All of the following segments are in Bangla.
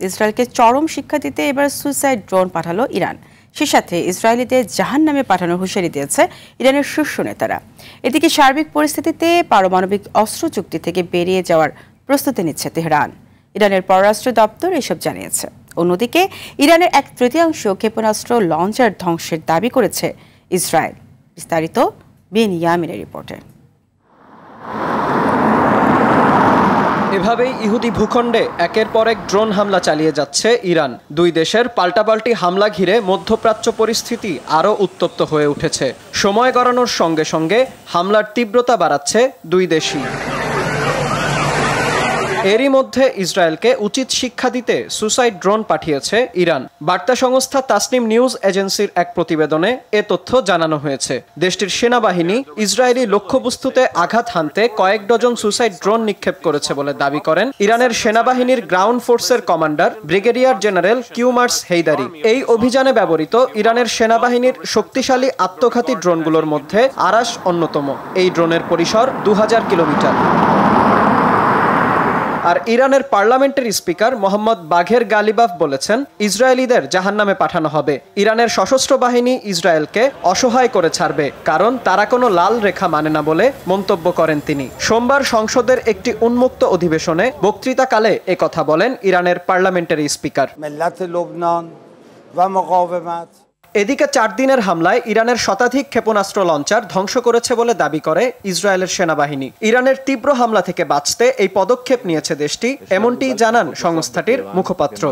ইসরায়েলকে চরম শিক্ষা দিতে এবার সুইসাইড ড্রোন পাঠালো ইরান। সে সাথে ইসরায়েলিদের জাহান্নামে পাঠানোর হুঁশিয়ারি দিয়েছে ইরানের শীর্ষ নেতারা। এদিকে সার্বিক পরিস্থিতিতে পারমাণবিক অস্ত্র চুক্তি থেকে বেরিয়ে যাওয়ার প্রস্তুতি নিচ্ছে তেহরান। ইরানের পররাষ্ট্র দপ্তর এসব জানিয়েছে। অন্যদিকে ইরানের 1/3 ক্ষেপণাস্ত্র লঞ্চার ধ্বংসের দাবি করেছে ইসরায়েল। বিস্তারিত বিনয়ামিনের রিপোর্টে। এভাবেই ইহুদি ভূখণ্ডে একের পর এক ড্রোন হামলা চালিয়ে যাচ্ছে ইরান। দুই দেশের পাল্টাপাল্টি হামলা ঘিরে মধ্যপ্রাচ্য পরিস্থিতি আরও উত্তপ্ত হয়ে উঠেছে। সময় গড়ানোর সঙ্গে সঙ্গে হামলার তীব্রতা বাড়াচ্ছে দুই দেশই। এরই মধ্যে ইসরায়েলকে উচিত শিক্ষা দিতে সুসাইড ড্রোন পাঠিয়েছে ইরান। বার্তা সংস্থা তাসনিম নিউজ এজেন্সির এক প্রতিবেদনে এ তথ্য জানানো হয়েছে। দেশটির সেনাবাহিনী ইসরায়েলি লক্ষ্যবস্তুতে আঘাত হানতে কয়েক ডজন সুসাইড ড্রোন নিক্ষেপ করেছে বলে দাবি করেন ইরানের সেনাবাহিনীর গ্রাউন্ড ফোর্সের কমান্ডার ব্রিগেডিয়ার জেনারেল কিউমার্স হেইদারি। এই অভিযানে ব্যবহৃত ইরানের সেনাবাহিনীর শক্তিশালী আত্মঘাতী ড্রোনগুলোর মধ্যে আরাস অন্যতম। এই ড্রোনের পরিসর 2000 কিলোমিটার। আর ইরানের পার্লামেন্টের স্পিকার মোহাম্মদ বাঘের গালিবাফ বলেছেন, ইসরায়েলিদের জাহান্নামে পাঠানো হবে। ইরানের সশস্ত্র বাহিনী ইসরায়েলকে অসহায় করে ছাড়বে, কারণ তারা কোনো লাল রেখা মানে না বলে মন্তব্য করেন তিনি। সোমবার সংসদের একটি উন্মুক্ত অধিবেশনে বক্তৃতাকালে একথা বলেন ইরানের পার্লামেন্টের স্পিকার। এদিকে 4 দিনের হামলায় ইরানের শতাধিক ক্ষেপণাস্ত্র লঞ্চার ধ্বংস করেছে বলে দাবি করে ইসরায়েলের সেনাবাহিনী। ইরানের তীব্র হামলা থেকে বাঁচতে এই পদক্ষেপ নিয়েছে দেশটি, এমনটি জানান সংস্থাটির মুখপাত্র।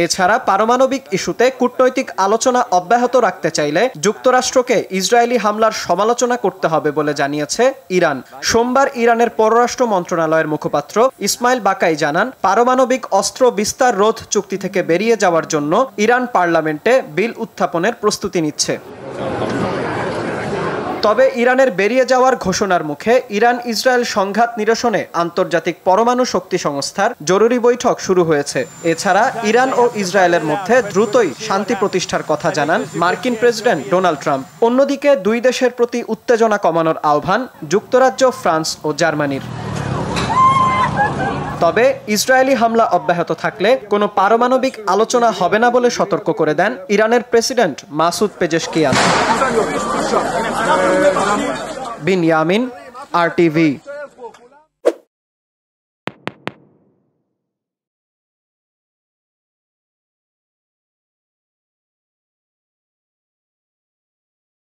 এছাড়া পারমাণবিক ইস্যুতে কূটনৈতিক আলোচনা অব্যাহত রাখতে চাইলে যুক্তরাষ্ট্রকে ইসরায়েলি হামলার সমালোচনা করতে হবে বলে জানিয়েছে ইরান। সোমবার ইরানের পররাষ্ট্র মন্ত্রণালয়ের মুখপাত্র ইসমাইল বাকাই জানান, পারমাণবিক অস্ত্র বিস্তার রোধ চুক্তি থেকে বেরিয়ে যাওয়ার জন্য ইরান পার্লামেন্টে বিল উত্থাপনের প্রস্তুতি নিচ্ছে। তবে ইরানের বেরিয়ে যাওয়ার ঘোষণার মুখে ইরান ইসরায়েল সংঘাত নিরসনে আন্তর্জাতিক পরমাণু শক্তি সংস্থার জরুরি বৈঠক শুরু হয়েছে। এছাড়া ইরান ও ইসরায়েলের মধ্যে দ্রুতই শান্তি প্রতিষ্ঠার কথা জানান মার্কিন প্রেসিডেন্ট ডোনাল্ড ট্রাম্প। অন্যদিকে দুই দেশের প্রতি উত্তেজনা কমানোর আহ্বান যুক্তরাজ্য, ফ্রান্স ও জার্মানির। তবে ইসরায়েলি হামলা অব্যাহত থাকলে কোনো পারমাণবিক আলোচনা হবে না বলে সতর্ক করে দেন ইরানের প্রেসিডেন্ট মাসুদ পেজেশকিয়ান। বিনয়ামিন, RTV।